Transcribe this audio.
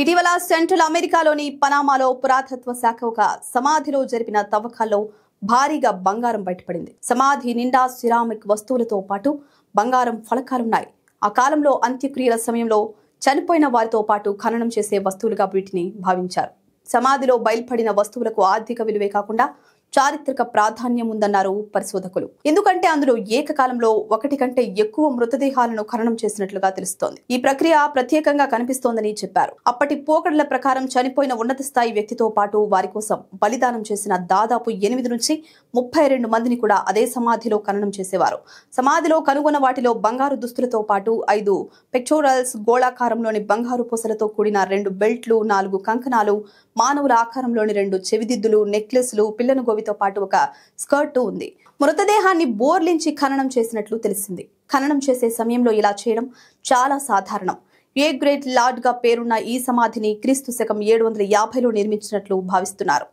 ఇటీవల సెంట్రల్ అమెరికాలోని పనామాలో పురాతత్వ శాఖ ఒక సమాధిలో జరిపిన తవ్వకాల్లో భారీగా బంగారం బయటపడింది. సమాధి నిండా సిరామిక్ వస్తువులతో పాటు బంగారం ఫలకాలున్నాయి. ఆ కాలంలో అంత్యక్రియల సమయంలో చనిపోయిన వారితో పాటు ఖననం చేసే వస్తువులుగా వీటిని భావించారు. సమాధిలో బయల్పడిన వస్తువులకు ఆర్థిక విలువే కాకుండా చారిత్రక ప్రాధాన్యం ఉందన్నారు పరిశోధకులు. ఎందుకంటే అందులో ఏకకాలంలో ఒకటి కంటే ఎక్కువ మృతదేహాలను ఖననం చేసినట్లుగా తెలుస్తోంది. ఈ ప్రక్రియ ప్రత్యేకంగా కనిపిస్తోందని చెప్పారు. అప్పటి పోకడల ప్రకారం చనిపోయిన ఉన్నత స్థాయి వ్యక్తితో పాటు వారి కోసం బలిదానం చేసిన దాదాపు 8 నుంచి 32 మందిని కూడా అదే సమాధిలో ఖననం చేసేవారు. సమాధిలో కనుగొన్న వాటిలో బంగారు దుస్తులతో పాటు 5 పెక్టోరల్స్, గోళాకారంలోని బంగారు పూసలతో కూడిన 2 బెల్ట్లు, 4 కంకణాలు, మానవుల ఆకారంలోని 2 చెవిదిద్దులు, నెక్లెస్లు, పిల్లను గోవితో పాటు ఒక స్కర్ట్ ఉంది. మృతదేహాన్ని బోర్లించి ఖననం చేసినట్లు తెలిసింది. ఖననం చేసే సమయంలో ఇలా చేయడం చాలా సాధారణం. ఏ గ్రేట్ లార్డ్ గా పేరున్న ఈ సమాధిని క్రీస్తు శకం 750లో నిర్మించినట్లు భావిస్తున్నారు.